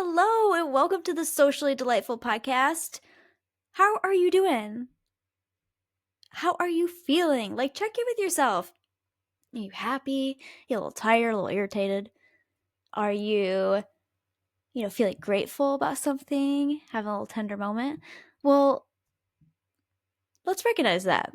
Hello and welcome to the Socially Delightful Podcast. How are you doing? How are you feeling? Check in with yourself. Are you happy? You a little tired, a little irritated? Are you, feeling grateful about something? Having a little tender moment? Well, let's recognize that.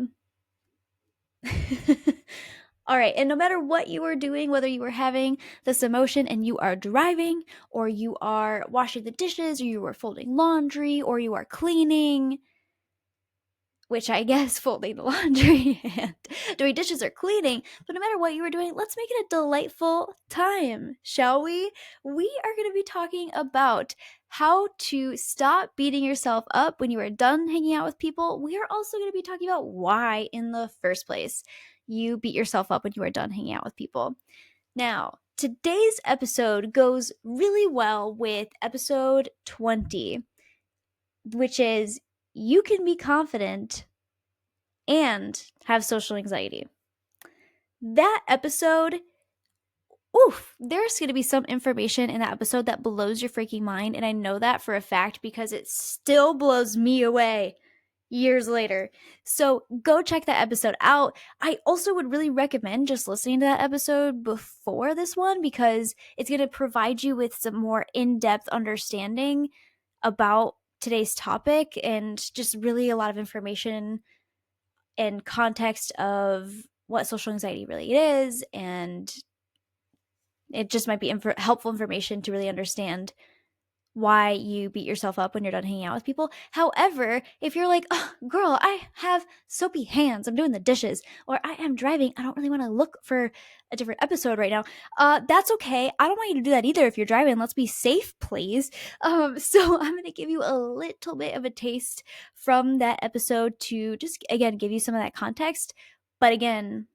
All right, and no matter what you are doing, whether you are having this emotion and you are driving, or you are washing the dishes, or you are folding laundry, or you are cleaning, which I guess folding the laundry and doing dishes or cleaning. But no matter what you were doing, let's make it a delightful time, shall we? We are going to be talking about how to stop beating yourself up when you are done hanging out with people. We are also going to be talking about why, in the first place, you beat yourself up when you are done hanging out with people. Now, today's episode goes really well with episode 20, which is you can be confident and have social anxiety. That episode, there's going to be some information in that episode that blows your freaking mind. And I know that for a fact because it still blows me away years later. So go check that episode out. I also would really recommend just listening to that episode before this one because it's going to provide you with some more in-depth understanding about today's topic and just really a lot of information and context of what social anxiety really is, and it just might be helpful information to really understand why you beat yourself up when you're done hanging out with people. However, if you're like, oh, girl, I have soapy hands, I'm doing the dishes, or I am driving, I don't really want to look for a different episode right now, that's okay. I don't want you to do that either if you're driving. Let's be safe, please. So I'm going to give you a little bit of a taste from that episode to just, again, give you some of that context. But again,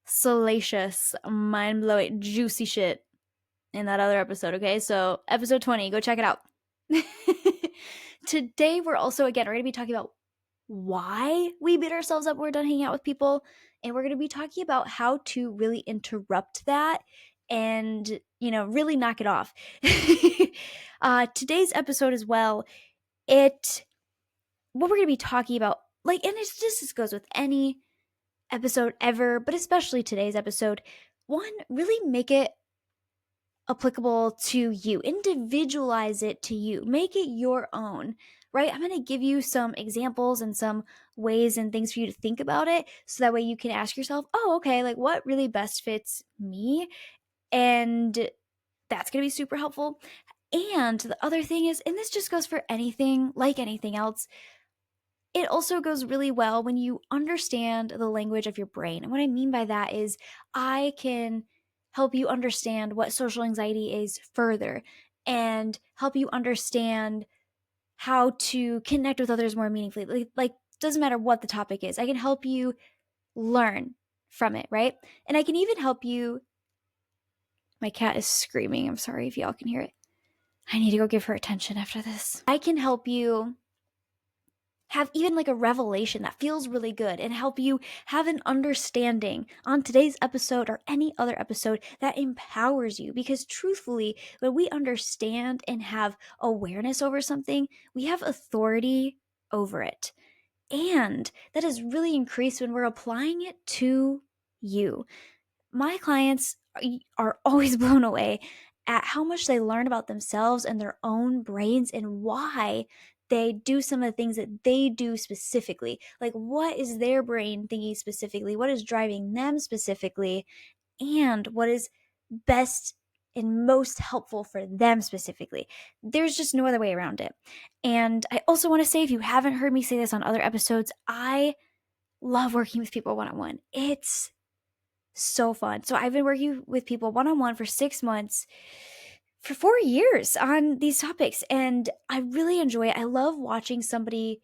salacious, mind-blowing, juicy shit in that other episode, okay? So episode 20, go check it out. Today, we're going to be talking about why we beat ourselves up when we're done hanging out with people. And we're going to be talking about how to really interrupt that and, really knock it off. Today's episode as well, what we're going to be talking about, and this goes with any episode ever, but especially today's episode, one, really make it applicable to you. Individualize it to you. Make it your own, right? I'm going to give you some examples and some ways and things for you to think about it so that way you can ask yourself, oh, okay, what really best fits me? And that's going to be super helpful. And the other thing is, and this just goes for anything, like anything else, it also goes really well when you understand the language of your brain. And what I mean by that is I can help you understand what social anxiety is further and help you understand how to connect with others more meaningfully. Doesn't matter what the topic is. I can help you learn from it, right? And I can even help you. My cat is screaming. I'm sorry if y'all can hear it. I need to go give her attention after this. I can help you have even a revelation that feels really good and help you have an understanding on today's episode or any other episode that empowers you. Because truthfully, when we understand and have awareness over something, we have authority over it. And that is really increased when we're applying it to you. My clients are always blown away at how much they learn about themselves and their own brains and why they do some of the things that they do specifically. What is their brain thinking specifically? What is driving them specifically? And what is best and most helpful for them specifically? There's just no other way around it. And I also want to say, if you haven't heard me say this on other episodes, I love working with people one-on-one. It's so fun. So I've been working with people one-on-one for 6 months, for 4 years on these topics, and I really enjoy it. I love watching somebody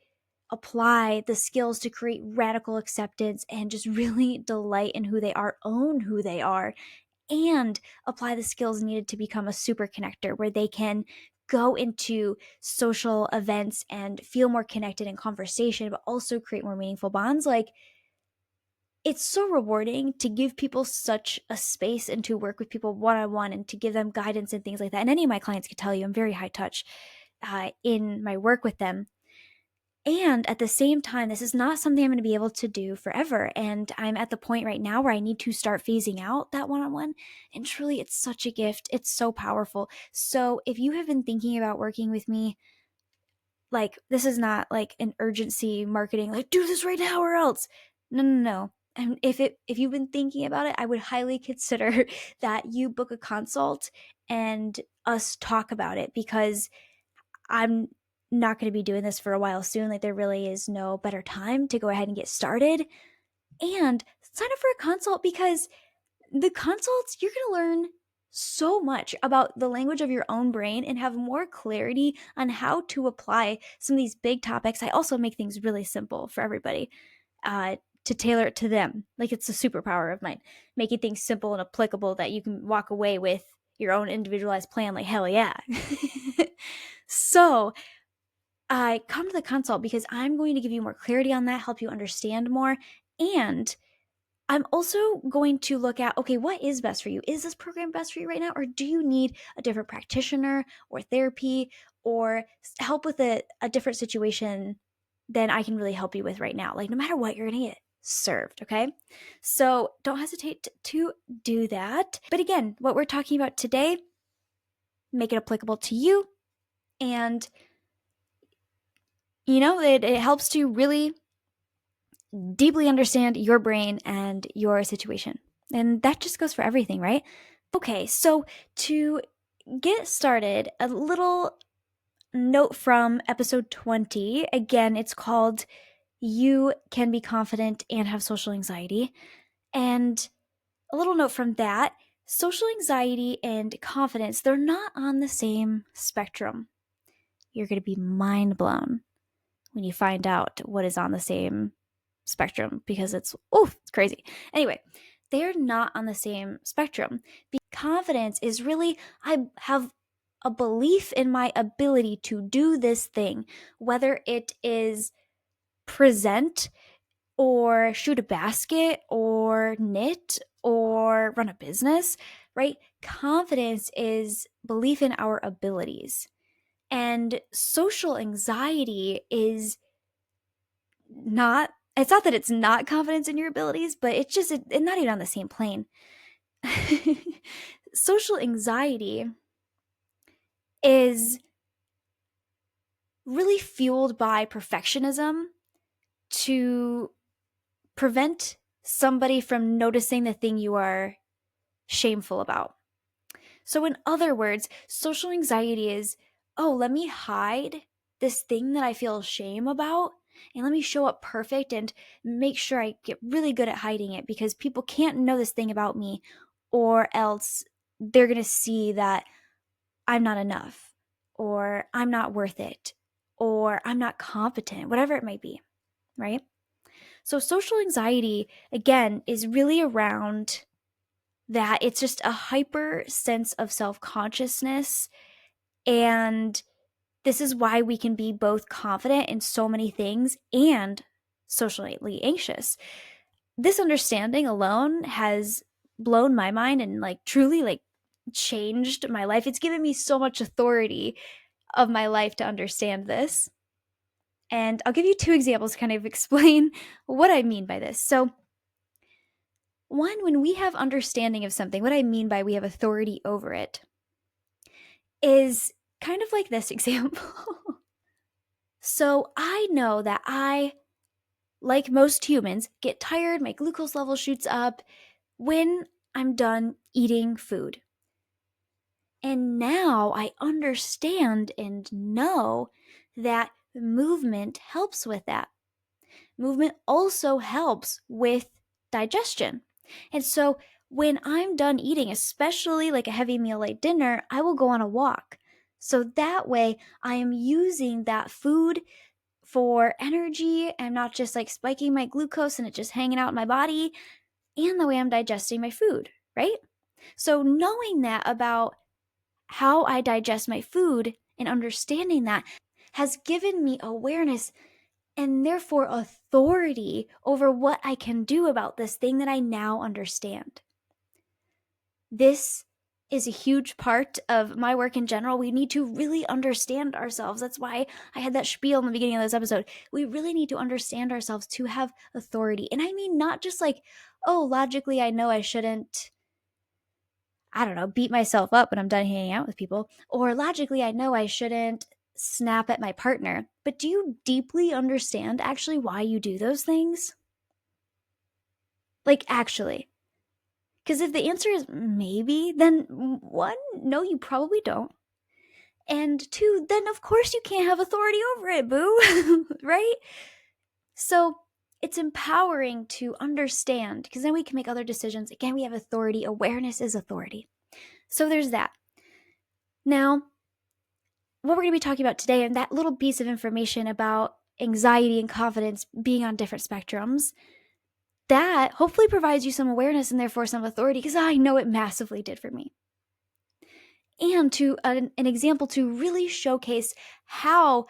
apply the skills to create radical acceptance and just really delight in who they are, own who they are, and apply the skills needed to become a super connector where they can go into social events and feel more connected in conversation, but also create more meaningful bonds. it's so rewarding to give people such a space and to work with people one-on-one and to give them guidance and things like that. And any of my clients could tell you I'm very high touch in my work with them. And at the same time, this is not something I'm going to be able to do forever. And I'm at the point right now where I need to start phasing out that one-on-one. And truly, it's such a gift. It's so powerful. So if you have been thinking about working with me, like, this is not like an urgency marketing, like, do this right now or else. No, no, no. And if you've been thinking about it, I would highly consider that you book a consult and us talk about it, because I'm not going to be doing this for a while soon. Like, there really is no better time to go ahead and get started and sign up for a consult, because the consults, you're going to learn so much about the language of your own brain and have more clarity on how to apply some of these big topics. I also make things really simple for everybody to tailor it to them. Like, it's a superpower of mine, making things simple and applicable that you can walk away with your own individualized plan. Like, hell yeah. So I come to the consult because I'm going to give you more clarity on that, help you understand more. And I'm also going to look at, okay, what is best for you? Is this program best for you right now? Or do you need a different practitioner or therapy or help with a different situation than I can really help you with right now? Like, no matter what, you're going to get served, okay? So don't hesitate to do that. But again, what we're talking about today, make it applicable to you. And, it helps to really deeply understand your brain and your situation. And that just goes for everything, right? Okay, so to get started, a little note from episode 20. Again, it's called You Can Be Confident and Have Social Anxiety. And a little note from that, social anxiety and confidence, they're not on the same spectrum. You're going to be mind blown when you find out what is on the same spectrum, because it's crazy. Anyway, they're not on the same spectrum. Confidence is really, I have a belief in my ability to do this thing, whether it is present or shoot a basket or knit or run a business, right? Confidence is belief in our abilities. And social anxiety is not, it's not that it's not confidence in your abilities, but it's just it's not even on the same plane. Social anxiety is really fueled by perfectionism to prevent somebody from noticing the thing you are shameful about. So in other words, social anxiety is, let me hide this thing that I feel shame about, and let me show up perfect and make sure I get really good at hiding it, because people can't know this thing about me, or else they're going to see that I'm not enough, or I'm not worth it, or I'm not competent, whatever it might be, right? So social anxiety, again, is really around that. It's just a hyper sense of self-consciousness. And this is why we can be both confident in so many things and socially anxious. This understanding alone has blown my mind and truly changed my life. It's given me so much authority of my life to understand this. And I'll give you 2 examples to kind of explain what I mean by this. So, one, when we have understanding of something, what I mean by we have authority over it is kind of like this example. So I know that I, like most humans, get tired, my glucose level shoots up when I'm done eating food. And now I understand and know that movement helps with that. Movement also helps with digestion. And so when I'm done eating, especially like a heavy meal like dinner, I will go on a walk. So that way I am using that food for energy. I'm not just spiking my glucose and it just hanging out in my body, and the way I'm digesting my food, right? So knowing that about how I digest my food and understanding that has given me awareness and therefore authority over what I can do about this thing that I now understand. This is a huge part of my work in general. We need to really understand ourselves. That's why I had that spiel in the beginning of this episode. We really need to understand ourselves to have authority. And I mean, not just like, oh, logically, I know I shouldn't, I don't know, beat myself up when I'm done hanging out with people. Or logically, I know I shouldn't snap at my partner. But do you deeply understand actually why you do those things? Like, actually. Because if the answer is maybe, then one, no, you probably don't. And two, then of course you can't have authority over it, boo. Right? So it's empowering to understand, because then we can make other decisions. Again, we have authority. Awareness is authority. So there's that. Now, what we're going to be talking about today, and that little piece of information about anxiety and confidence being on different spectrums, that hopefully provides you some awareness and therefore some authority, because I know it massively did for me. And to an example to really showcase how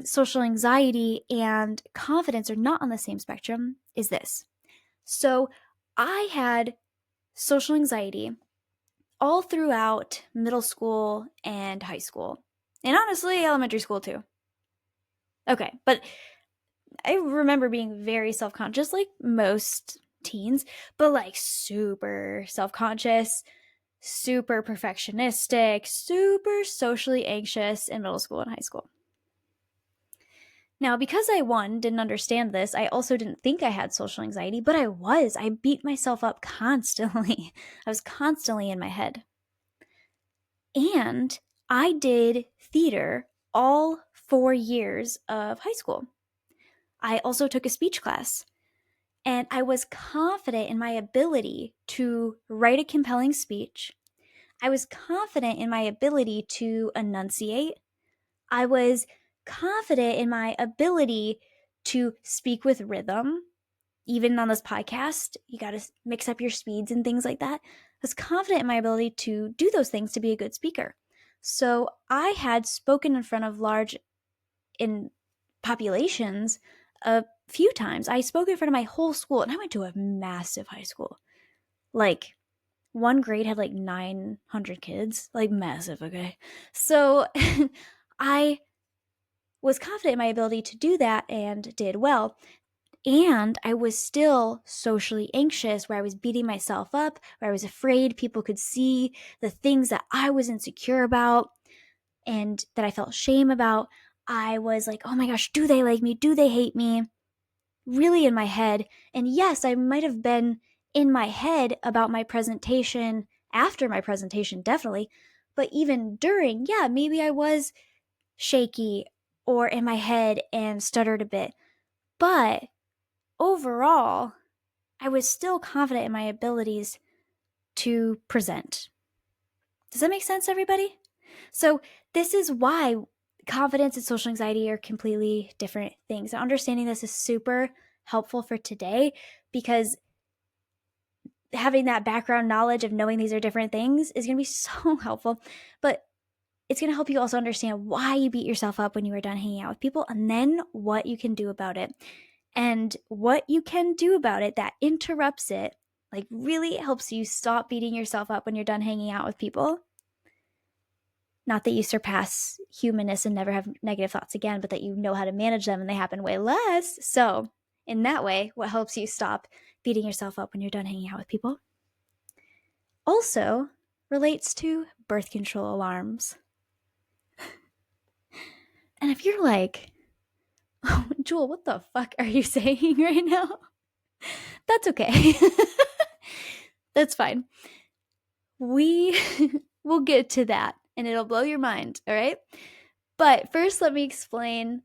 social anxiety and confidence are not on the same spectrum is this. So I had social anxiety all throughout middle school and high school, and honestly, elementary school too. Okay, but I remember being very self-conscious, like most teens, but like super self-conscious, super perfectionistic, super socially anxious in middle school and high school. Now, because I, one, didn't understand this, I also didn't think I had social anxiety, but I was. I beat myself up constantly. I was constantly in my head. And I did theater all 4 years of high school. I also took a speech class. And I was confident in my ability to write a compelling speech. I was confident in my ability to enunciate. I was confident in my ability to speak with rhythm. Even on this podcast, you got to mix up your speeds and things like that. I was confident in my ability to do those things to be a good speaker. So I had spoken in front of large in populations a few times. I spoke in front of my whole school, and I went to a massive high school. Like, one grade had like 900 kids, like massive, okay? So I was confident in my ability to do that and did well. And I was still socially anxious, where I was beating myself up, where I was afraid people could see the things that I was insecure about and that I felt shame about. I was like, oh my gosh, do they like me? Do they hate me? Really in my head. And yes, I might have been in my head about my presentation, after my presentation, definitely. But even during, yeah, maybe I was shaky or in my head and stuttered a bit. But overall, I was still confident in my abilities to present. Does that make sense, everybody? So, this is why confidence and social anxiety are completely different things. And understanding this is super helpful for today, because having that background knowledge of knowing these are different things is going to be so helpful. But it's going to help you also understand why you beat yourself up when you are done hanging out with people, and then what you can do about it. And what you can do about it that interrupts it, like really helps you stop beating yourself up when you're done hanging out with people. Not that you surpass humanness and never have negative thoughts again, but that you know how to manage them and they happen way less. So, in that way, what helps you stop beating yourself up when you're done hanging out with people also relates to birth control alarms. And if you're like, oh, Jewel, what the fuck are you saying right now? That's okay. That's fine. We will get to that and it'll blow your mind, all right? But first, let me explain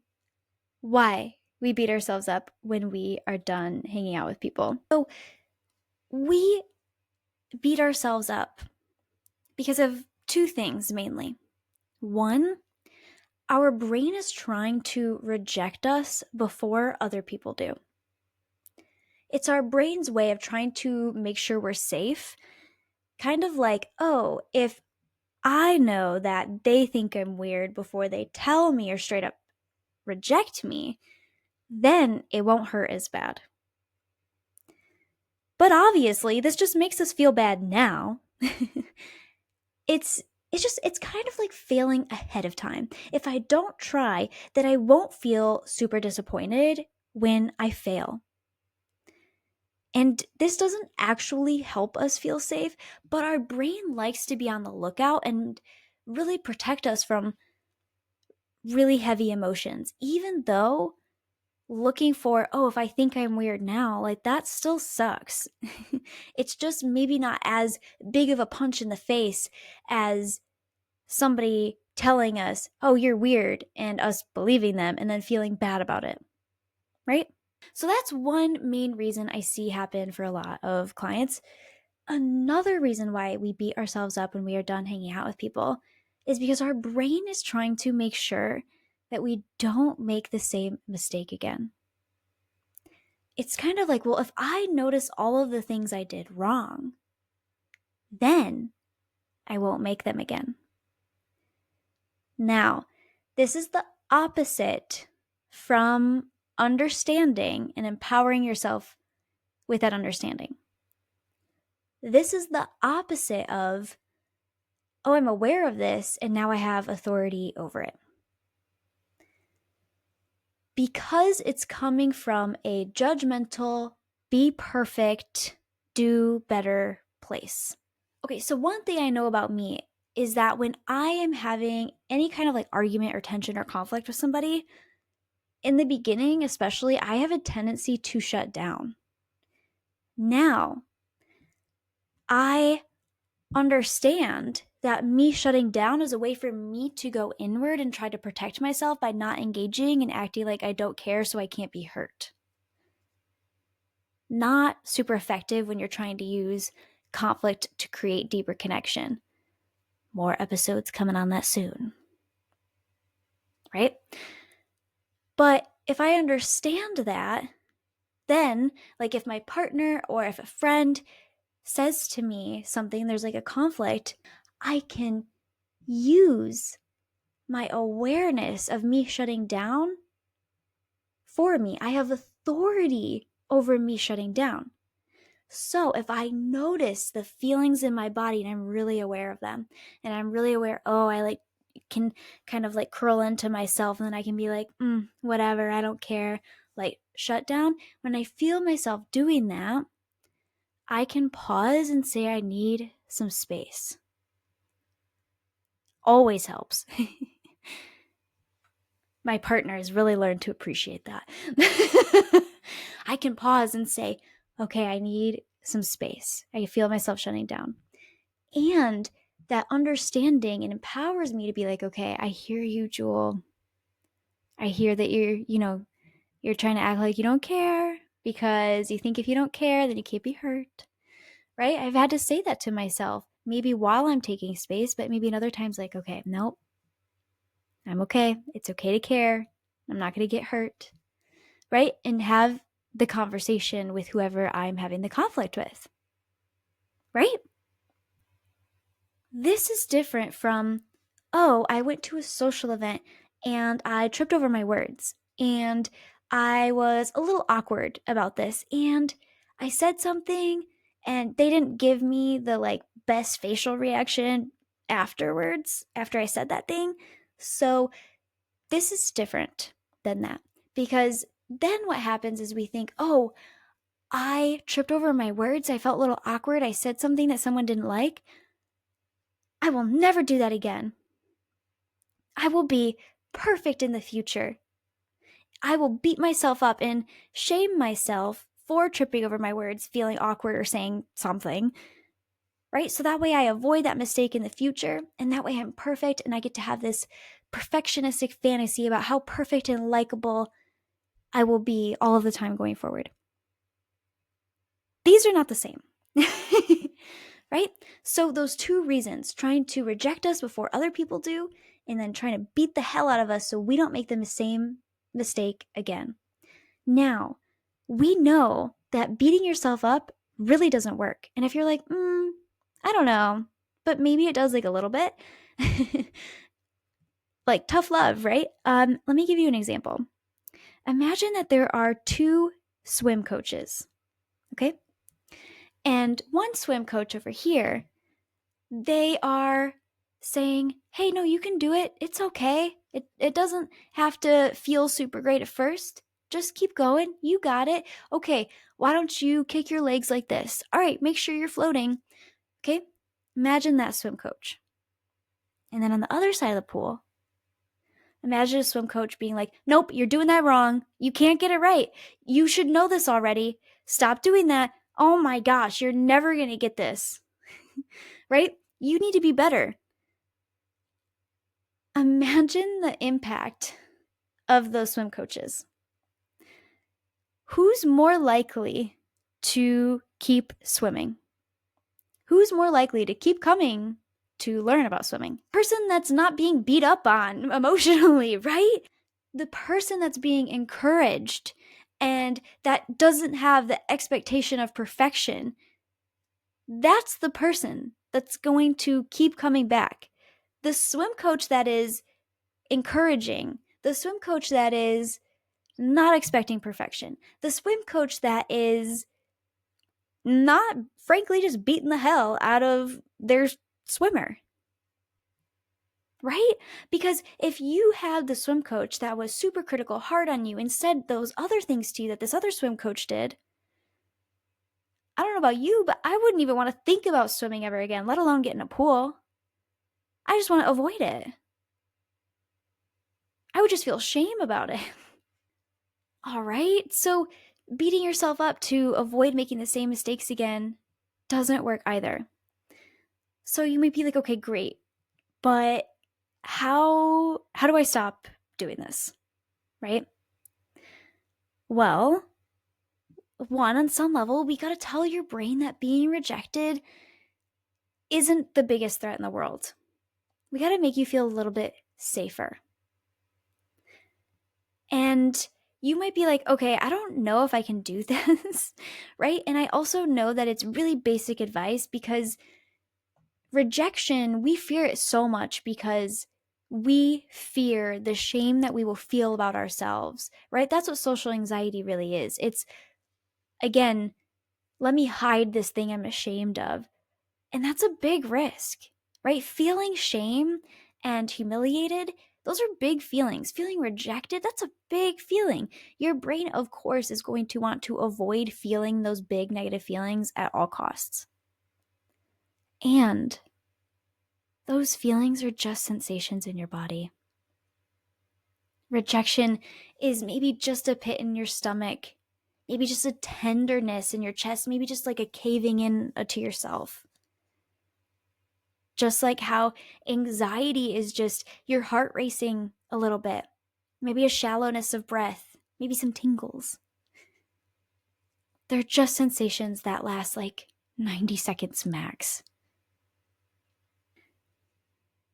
why we beat ourselves up when we are done hanging out with people. So, we beat ourselves up because of two things mainly. One, our brain is trying to reject us before other people do. It's our brain's way of trying to make sure we're safe. Kind of like, oh, if I know that they think I'm weird before they tell me or straight up reject me, then it won't hurt as bad. But obviously, this just makes us feel bad now. it's it's kind of like failing ahead of time. If I don't try, then I won't feel super disappointed when I fail. And this doesn't actually help us feel safe, but our brain likes to be on the lookout and really protect us from really heavy emotions, even though looking for, oh, if I think I'm weird now, like that still sucks. It's just maybe not as big of a punch in the face as somebody telling us, oh, you're weird, and us believing them and then feeling bad about it, right? So that's one main reason I see happen for a lot of clients. Another reason why we beat ourselves up when we are done hanging out with people is because our brain is trying to make sure that we don't make the same mistake again. It's kind of like, well, if I notice all of the things I did wrong, then I won't make them again. Now, this is the opposite from understanding and empowering yourself with that understanding. This is the opposite of, oh, I'm aware of this and now I have authority over it. Because it's coming from a judgmental, be perfect, do better place. Okay, so one thing I know about me is that when I am having any kind of like argument or tension or conflict with somebody, in the beginning especially, I have a tendency to shut down. Now, I understand that me shutting down is a way for me to go inward and try to protect myself by not engaging and acting like I don't care so I can't be hurt. Not super effective when you're trying to use conflict to create deeper connection. More episodes coming on that soon. Right? But if I understand that, then, like if my partner or if a friend says to me something, there's like a conflict, I can use my awareness of me shutting down for me. I have authority over me shutting down. So if I notice the feelings in my body and I'm really aware of them, and I'm really aware, oh, I like can kind of like curl into myself, and then I can be like, whatever, I don't care, like shut down. When I feel myself doing that, I can pause and say I need some space. Always helps. My partner has really learned to appreciate that. I can pause and say, okay, I need some space. I feel myself shutting down. And that understanding, it empowers me to be like, okay, I hear you, Jewel. I hear that you're trying to act like you don't care because you think if you don't care, then you can't be hurt. Right? I've had to say that to myself, maybe while I'm taking space, but maybe in other times like, okay, nope, I'm okay. It's okay to care. I'm not going to get hurt. Right? And have the conversation with whoever I'm having the conflict with. Right? This is different from, oh, I went to a social event and I tripped over my words and I was a little awkward about this and I said something and they didn't give me the like best facial reaction afterwards after I said that thing. So this is different than that, because then what happens is we think, oh, I tripped over my words. I felt a little awkward. I said something that someone didn't like. I will never do that again. I will be perfect in the future. I will beat myself up and shame myself for tripping over my words, feeling awkward or saying something, right? So that way I avoid that mistake in the future, and that way I'm perfect and I get to have this perfectionistic fantasy about how perfect and likable I will be all of the time going forward. These are not the same. Right? So those two reasons, trying to reject us before other people do, and then trying to beat the hell out of us so we don't make the same mistake again. Now, we know that beating yourself up really doesn't work. And if you're like, I don't know, but maybe it does like a little bit, like tough love, right? Let me give you an example. Imagine that there are two swim coaches, okay? And one swim coach over here, they are saying, hey, no, you can do it. It's okay. It doesn't have to feel super great at first. Just keep going. You got it. Okay, why don't you kick your legs like this? All right, make sure you're floating. Okay, imagine that swim coach. And then on the other side of the pool, imagine a swim coach being like, nope, you're doing that wrong. You can't get it right. You should know this already. Stop doing that. Oh my gosh, you're never going to get this. Right? You need to be better. Imagine the impact of those swim coaches. Who's more likely to keep swimming? Who's more likely to keep coming to learn about swimming? Person that's not being beat up on emotionally, right? The person that's being encouraged and that doesn't have the expectation of perfection. That's the person that's going to keep coming back. The swim coach that is encouraging, the swim coach that is not expecting perfection, the swim coach that is not, frankly, just beating the hell out of their swimmer. Right? Because if you had the swim coach that was super critical, hard on you, and said those other things to you that this other swim coach did, I don't know about you, but I wouldn't even want to think about swimming ever again, let alone get in a pool. I just want to avoid it. I would just feel shame about it. All right? So beating yourself up to avoid making the same mistakes again doesn't work either. So you might be like, okay, great, but how do I stop doing this? Right? Well, one, on some level, we got to tell your brain that being rejected isn't the biggest threat in the world. We got to make you feel a little bit safer. And you might be like, okay, I don't know if I can do this, right? And I also know that it's really basic advice because rejection, we fear it so much because we fear the shame that we will feel about ourselves, right? That's what social anxiety really is. It's, again, let me hide this thing I'm ashamed of. And that's a big risk, right? Feeling shame and humiliated, those are big feelings. Feeling rejected, that's a big feeling. Your brain, of course, is going to want to avoid feeling those big negative feelings at all costs. And those feelings are just sensations in your body. Rejection is maybe just a pit in your stomach, maybe just a tenderness in your chest, maybe just like a caving in to yourself. Just like how anxiety is just your heart racing a little bit, maybe a shallowness of breath, maybe some tingles. They're just sensations that last like 90 seconds max.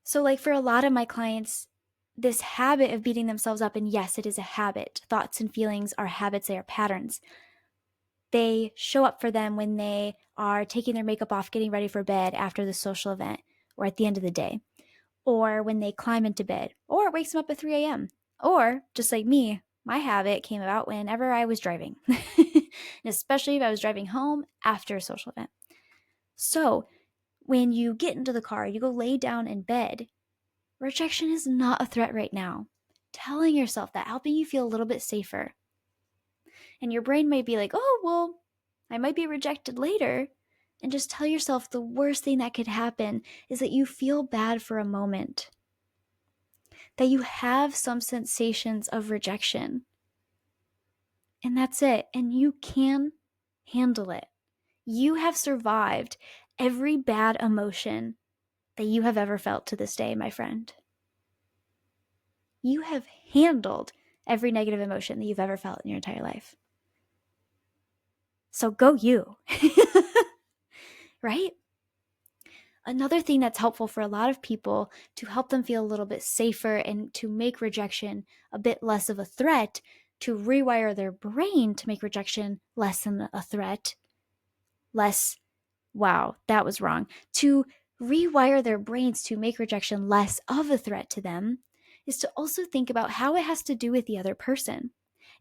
So like for a lot of my clients, this habit of beating themselves up, and yes, it is a habit. Thoughts and feelings are habits, they are patterns. They show up for them when they are taking their makeup off, getting ready for bed after the social event, or at the end of the day, or when they climb into bed, or it wakes them up at 3 a.m. Or just like me, my habit came about whenever I was driving, and especially if I was driving home after a social event. So when you get into the car, you go lay down in bed, rejection is not a threat right now. Telling yourself that, helping you feel a little bit safer. And your brain might be like, oh, well, I might be rejected later. And just tell yourself the worst thing that could happen is that you feel bad for a moment, that you have some sensations of rejection. And that's it. And you can handle it. You have survived every bad emotion that you have ever felt to this day, my friend. You have handled every negative emotion that you've ever felt in your entire life. So go you. Right? Another thing that's helpful for a lot of people to help them feel a little bit safer and to make rejection a bit less of a threat, to rewire their brain to make rejection less than a threat, wow, that was wrong. To rewire their brains to make rejection less of a threat to them is to also think about how it has to do with the other person.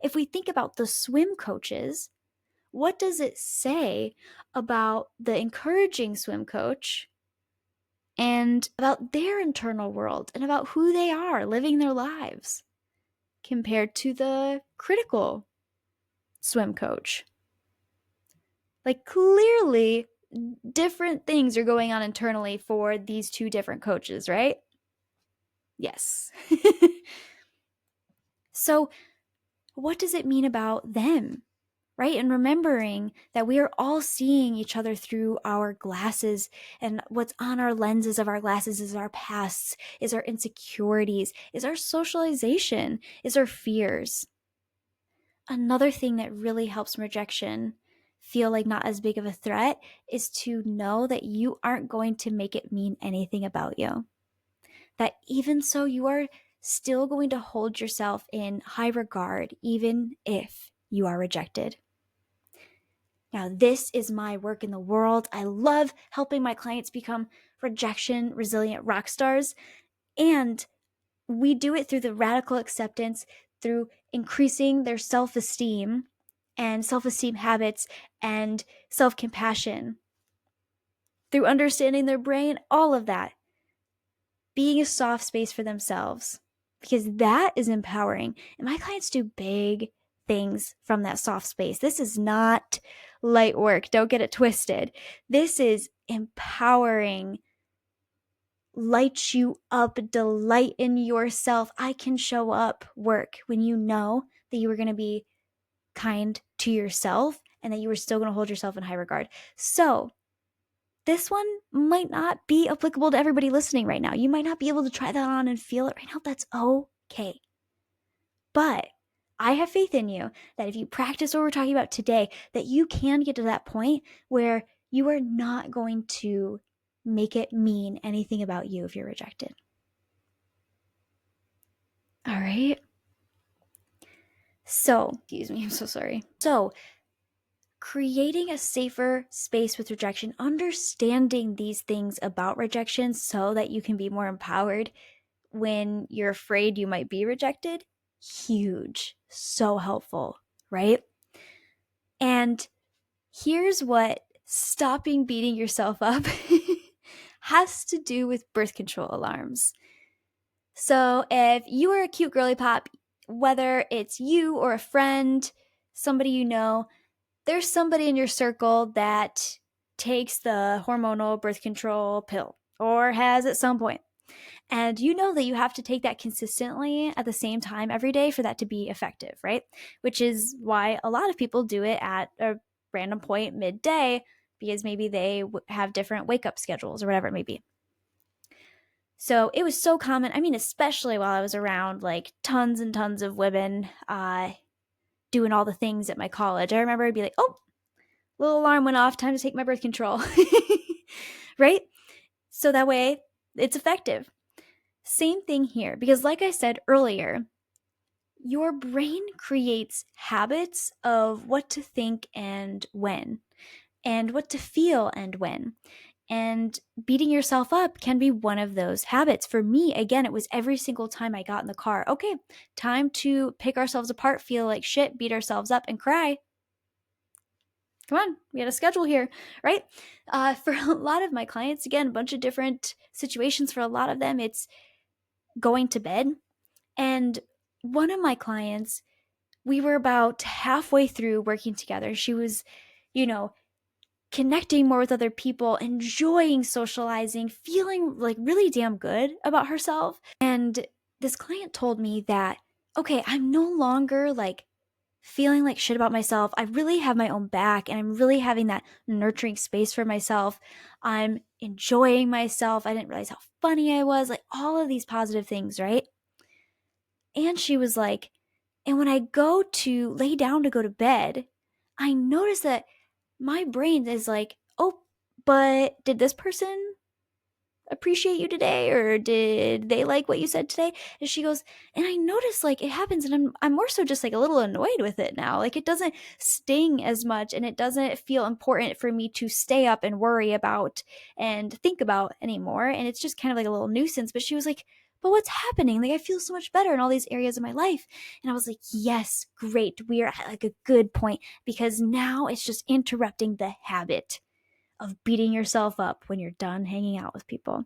if we think about the swim coaches, what does it say about the encouraging swim coach and about their internal world and about who they are living their lives compared to the critical swim coach? Like, clearly, different things are going on internally for these two different coaches, right? Yes. So, what does it mean about them? Right? And remembering that we are all seeing each other through our glasses, and what's on our lenses of our glasses is our pasts, is our insecurities, is our socialization, is our fears. Another thing that really helps rejection feel like not as big of a threat is to know that you aren't going to make it mean anything about you. That even so, you are still going to hold yourself in high regard, even if you are rejected. Now, this is my work in the world. I love helping my clients become rejection resilient rock stars. And we do it through the radical acceptance, through increasing their self-esteem and self-esteem habits and self-compassion, through understanding their brain, all of that. Being a soft space for themselves, because that is empowering. And my clients do big things from that soft space. This is not light work. Don't get it twisted. This is empowering, light you up, delight in yourself. I can show up work when you know that you are going to be kind to yourself and that you are still going to hold yourself in high regard. So this one might not be applicable to everybody listening right now. You might not be able to try that on and feel it right now. That's okay. But I have faith in you that if you practice what we're talking about today, that you can get to that point where you are not going to make it mean anything about you if you're rejected. All right. So, excuse me, I'm so sorry. So, creating a safer space with rejection, understanding these things about rejection so that you can be more empowered when you're afraid you might be rejected, huge, so helpful, right? And here's what stopping beating yourself up has to do with birth control alarms. So if you are a cute girly pop, whether it's you or a friend, somebody you know, there's somebody in your circle that takes the hormonal birth control pill or has at some point. And you know that you have to take that consistently at the same time every day for that to be effective, right? Which is why a lot of people do it at a random point midday, because maybe they have different wake up schedules or whatever it may be. So it was so common. I mean, especially while I was around like tons and tons of women doing all the things at my college. I remember I'd be like, oh, little alarm went off, time to take my birth control, right? So that way it's effective. Same thing here, because like I said earlier, your brain creates habits of what to think and when, and what to feel and when. And beating yourself up can be one of those habits. For me, again, it was every single time I got in the car. Okay, time to pick ourselves apart, feel like shit, beat ourselves up, and cry. Come on, we had a schedule here, right? For a lot of my clients, again, a bunch of different situations. For a lot of them, it's going to bed. And one of my clients, we were about halfway through working together. She was, connecting more with other people, enjoying socializing, feeling like really damn good about herself. And this client told me that, okay, I'm no longer like feeling like shit about myself. I really have my own back and I'm really having that nurturing space for myself. I'm enjoying myself. I didn't realize how funny I was, like all of these positive things, right? And she was like, and when I go to lay down to go to bed, I notice that my brain is like, oh, but did this person appreciate you today, or did they like what you said today? And she goes, and I notice like it happens, and I'm more so just like a little annoyed with it now. Like it doesn't sting as much, and it doesn't feel important for me to stay up and worry about and think about anymore. And it's just kind of like a little nuisance. But she was like, but what's happening? Like, I feel so much better in all these areas of my life. And I was like, yes, great. We are at like a good point, because now it's just interrupting the habit of beating yourself up when you're done hanging out with people.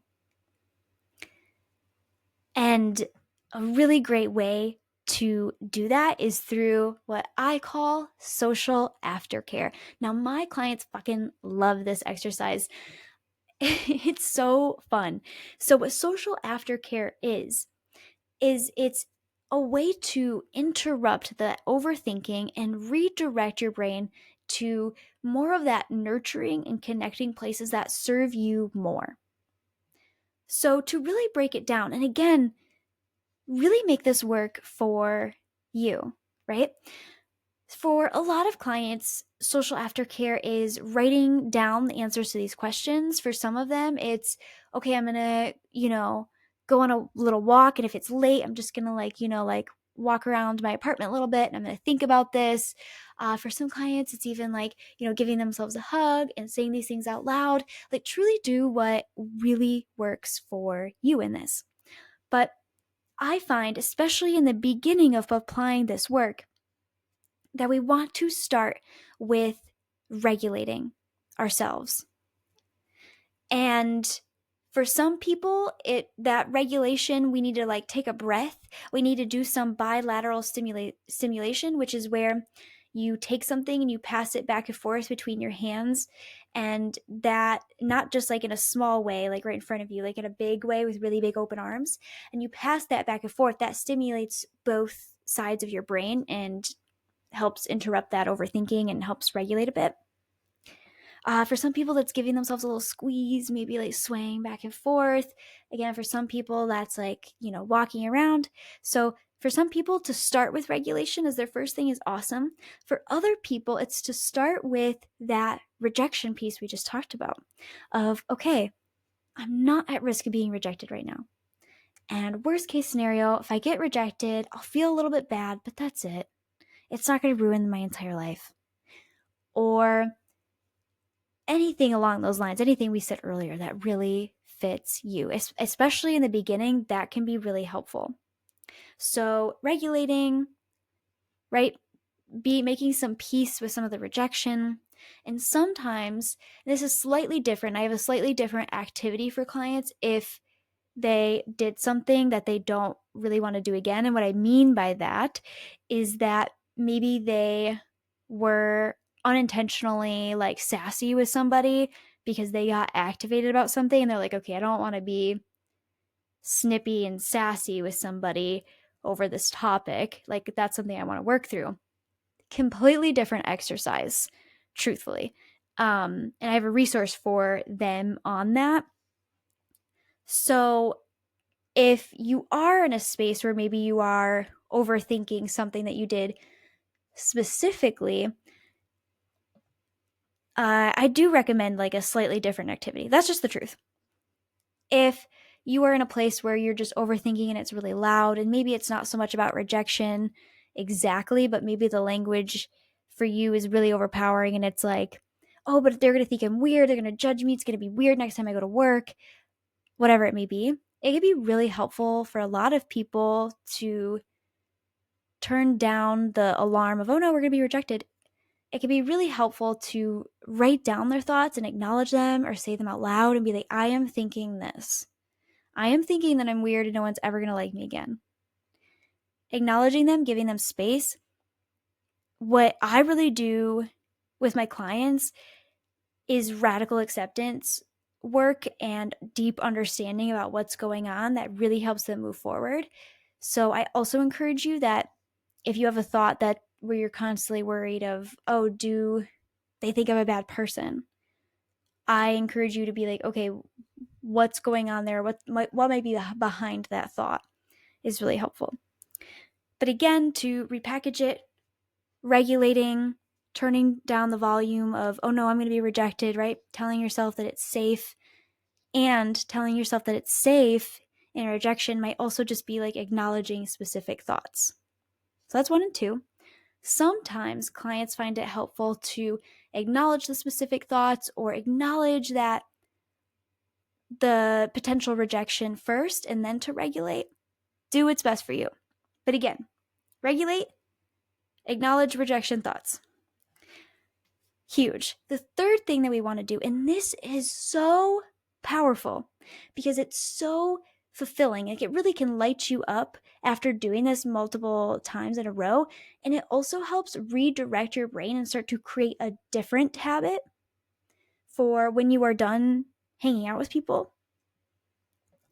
And a really great way to do that is through what I call social aftercare. Now, my clients fucking love this exercise. It's so fun. So, what social aftercare is it's a way to interrupt the overthinking and redirect your brain to more of that nurturing and connecting places that serve you more. So, to really break it down, and again, really make this work for you, right? For a lot of clients, social aftercare is writing down the answers to these questions. For some of them, it's okay, I'm gonna, go on a little walk. And if it's late, I'm just gonna like walk around my apartment a little bit and I'm gonna think about this. For some clients, it's even like, giving themselves a hug and saying these things out loud. Like, truly do what really works for you in this. But I find, especially in the beginning of applying this work, that we want to start with regulating ourselves. And for some people, that regulation, we need to like take a breath. We need to do some bilateral stimulation, which is where you take something and you pass it back and forth between your hands. And that, not just like in a small way, like right in front of you, like in a big way with really big open arms. And you pass that back and forth. That stimulates both sides of your brain and helps interrupt that overthinking and helps regulate a bit. For some people, that's giving themselves a little squeeze, maybe like swaying back and forth. Again, for some people, that's like, walking around. So for some people, to start with regulation as their first thing is awesome. For other people, it's to start with that rejection piece we just talked about of, okay, I'm not at risk of being rejected right now. And worst case scenario, if I get rejected, I'll feel a little bit bad, but that's it. It's not going to ruin my entire life. Or anything along those lines, anything we said earlier that really fits you, especially in the beginning, that can be really helpful. So regulating, right? Be making some peace with some of the rejection. And sometimes, and this is slightly different. I have a slightly different activity for clients if they did something that they don't really want to do again. And what I mean by that is that maybe they were unintentionally like sassy with somebody because they got activated about something and they're like, okay, I don't want to be snippy and sassy with somebody over this topic. Like, that's something I want to work through. Completely different exercise, truthfully. And I have a resource for them on that. So if you are in a space where maybe you are overthinking something that you did specifically, I do recommend like a slightly different activity. That's just the truth. If you are in a place where you're just overthinking and it's really loud, and maybe it's not so much about rejection exactly, but maybe the language for you is really overpowering and it's like, oh, but they're going to think I'm weird. They're going to judge me. It's going to be weird next time I go to work, whatever it may be. It can be really helpful for a lot of people to turn down the alarm of, oh no, we're going to be rejected. It can be really helpful to write down their thoughts and acknowledge them or say them out loud and be like, I am thinking this. I am thinking that I'm weird and no one's ever going to like me again. Acknowledging them, giving them space. What I really do with my clients is radical acceptance work and deep understanding about what's going on that really helps them move forward. So I also encourage you that if you have a thought that where you're constantly worried of, oh, do they think I'm a bad person? I encourage you to be like, okay, what's going on there? What might be behind that thought is really helpful. But again, to repackage it, regulating, turning down the volume of, oh no, I'm going to be rejected, right? Telling yourself that it's safe, and telling yourself that it's safe in rejection might also just be like acknowledging specific thoughts. So that's 1 and 2. Sometimes clients find it helpful to acknowledge the specific thoughts or acknowledge that the potential rejection first and then to regulate, do what's best for you. But again, regulate, acknowledge rejection thoughts. Huge. The third thing that we want to do, and this is so powerful because it's so fulfilling. Like, it really can light you up after doing this multiple times in a row. And it also helps redirect your brain and start to create a different habit for when you are done hanging out with people.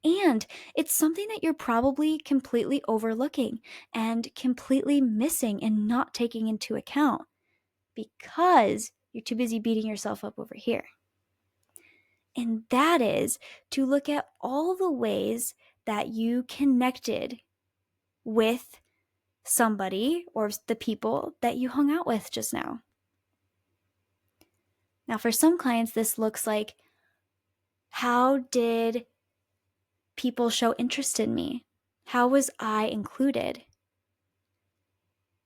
And it's something that you're probably completely overlooking and completely missing and not taking into account because you're too busy beating yourself up over here. And that is to look at all the ways that you connected with somebody or the people that you hung out with just now. Now, for some clients, this looks like, how did people show interest in me? How was I included?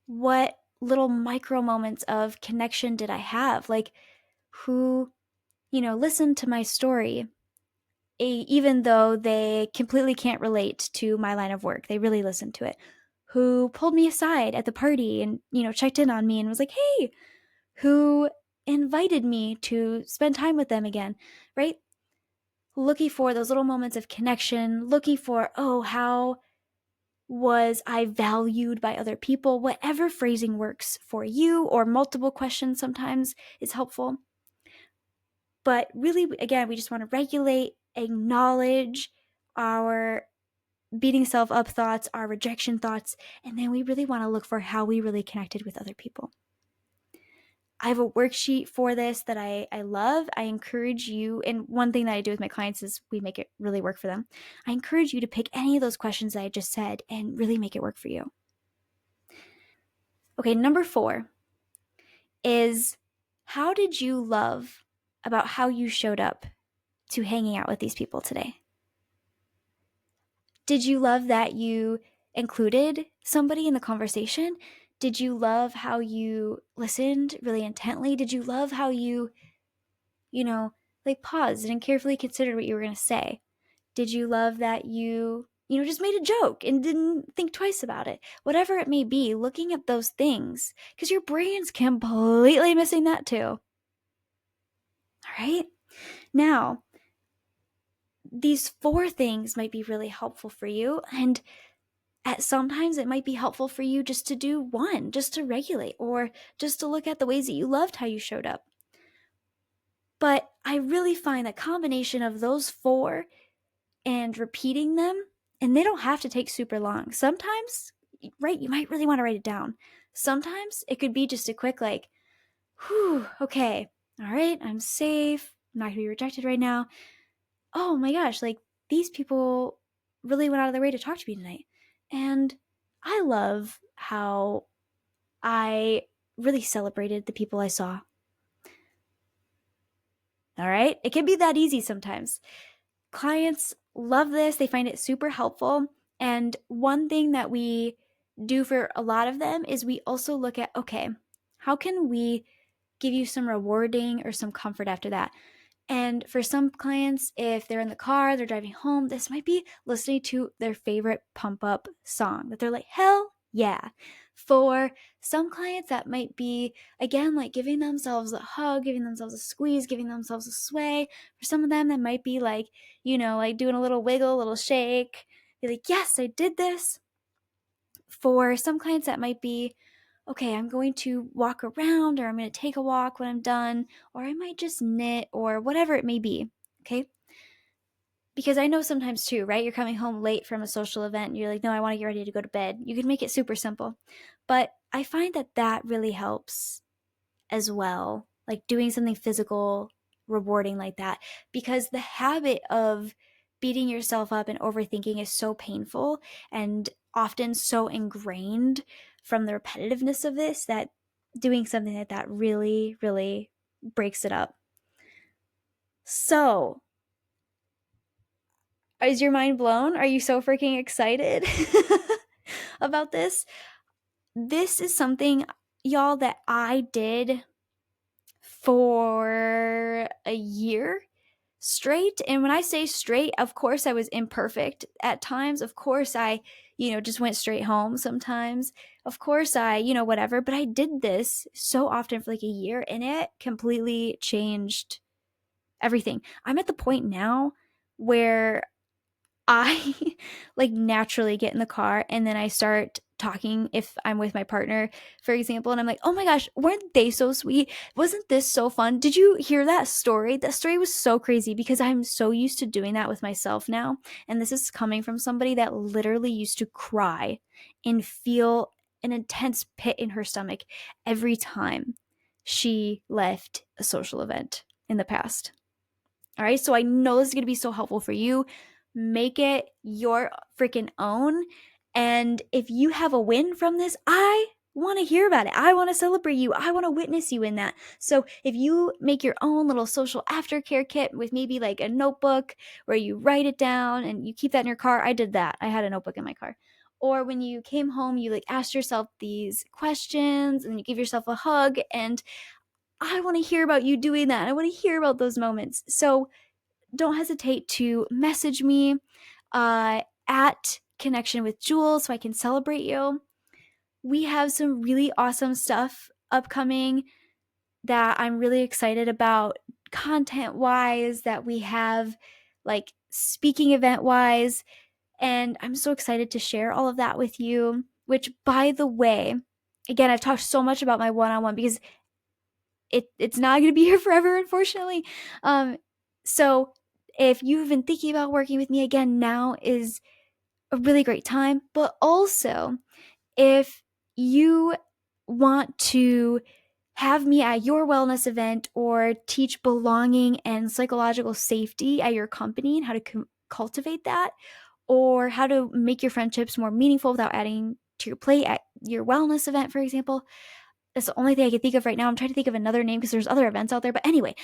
What little micro moments of connection did I have? Like, who, listened to my story, even though they completely can't relate to my line of work. They really listened to it. Who pulled me aside at the party and, checked in on me and was like, hey, who invited me to spend time with them again, right? Looking for those little moments of connection, looking for, oh, how was I valued by other people? Whatever phrasing works for you, or multiple questions sometimes is helpful. But really, again, we just want to regulate, acknowledge our beating self up thoughts, our rejection thoughts, and then we really want to look for how we really connected with other people. I have a worksheet for this that I love. I encourage you, and one thing that I do with my clients is we make it really work for them. I encourage you to pick any of those questions that I just said and really make it work for you. Okay, number 4 is, how did you love about how you showed up to hanging out with these people today? Did you love that you included somebody in the conversation? Did you love how you listened really intently? Did you love how you, paused and carefully considered what you were going to say? Did you love that you, just made a joke and didn't think twice about it? Whatever it may be, looking at those things, because your brain's completely missing that too. All right? Now, these 4 things might be really helpful for you, and sometimes it might be helpful for you just to do one, just to regulate, or just to look at the ways that you loved how you showed up. But I really find that combination of those 4 and repeating them, and they don't have to take super long. Sometimes, right, you might really want to write it down. Sometimes it could be just a quick, like, whew, okay, all right, I'm safe. I'm not going to be rejected right now. Oh my gosh, like, these people really went out of their way to talk to me tonight. And I love how I really celebrated the people I saw. All right? It can be that easy sometimes. Clients love this. They find it super helpful. And one thing that we do for a lot of them is we also look at, okay, how can we give you some rewarding or some comfort after that? And for some clients, if they're in the car, they're driving home, this might be listening to their favorite pump up song that they're like, hell yeah. For some clients, that might be, again, like giving themselves a hug, giving themselves a squeeze, giving themselves a sway. For some of them, that might be like, like doing a little wiggle, a little shake. Be like, yes, I did this. For some clients, that might be, okay, I'm going to walk around, or I'm going to take a walk when I'm done, or I might just knit, or whatever it may be, okay? Because I know sometimes too, right? You're coming home late from a social event and you're like, no, I want to get ready to go to bed. You can make it super simple. But I find that really helps as well, like doing something physical, rewarding like that, because the habit of beating yourself up and overthinking is so painful and often so ingrained from the repetitiveness of this, that doing something like that really, really breaks it up. So, is your mind blown? Are you so freaking excited about this? This is something, y'all, that I did for a year. straight. And when I say straight, of course I was imperfect at times. Of course I, just went straight home sometimes. Of course I, whatever. But I did this so often for like a year, and it completely changed everything. I'm at the point now where I like naturally get in the car and then I start talking if I'm with my partner, for example, and I'm like, oh my gosh, weren't they so sweet? Wasn't this so fun? Did you hear that story? That story was so crazy because I'm so used to doing that with myself now. And this is coming from somebody that literally used to cry and feel an intense pit in her stomach every time she left a social event in the past. All right, so I know this is going to be so helpful for you. Make it your freaking own. And if you have a win from this, I want to hear about it. I want to celebrate you. I want to witness you in that. So if you make your own little social aftercare kit with maybe like a notebook where you write it down and you keep that in your car. I did that. I had a notebook in my car. Or when you came home, you like asked yourself these questions and you give yourself a hug, and I want to hear about you doing that. I want to hear about those moments. So don't hesitate to message me at Connection with Jules so I can celebrate you. We have some really awesome stuff upcoming that I'm really excited about, content wise, that we have like speaking event wise. And I'm so excited to share all of that with you, which, by the way, again, I've talked so much about my one-on-one because it's not going to be here forever, unfortunately. So if you've been thinking about working with me, again, now is a really great time. But also, if you want to have me at your wellness event or teach belonging and psychological safety at your company and how to cultivate that, or how to make your friendships more meaningful without adding to your plate at your wellness event, for example, that's the only thing I can think of right now. I'm trying to think of another name because there's other events out there. But anyway,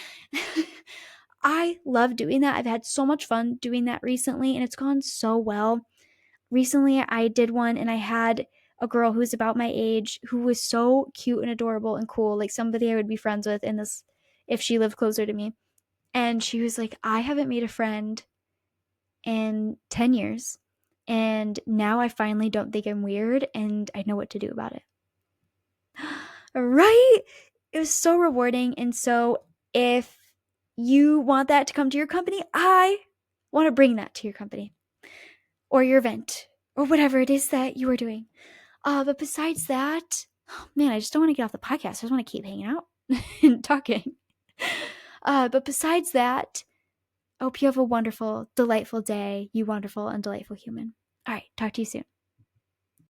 I love doing that. I've had so much fun doing that recently, and it's gone so well. Recently, I did one, and I had a girl who's about my age who was so cute and adorable and cool, like somebody I would be friends with in this if she lived closer to me. And she was like, I haven't made a friend in 10 years. And now I finally don't think I'm weird, and I know what to do about it. Right? It was so rewarding. And so if you want that to come to your company, I want to bring that to your company or your event or whatever it is that you are doing. But besides that, oh man, I just don't want to get off the podcast. I just want to keep hanging out and talking. But besides that, I hope you have a wonderful, delightful day, you wonderful and delightful human. All right, talk to you soon.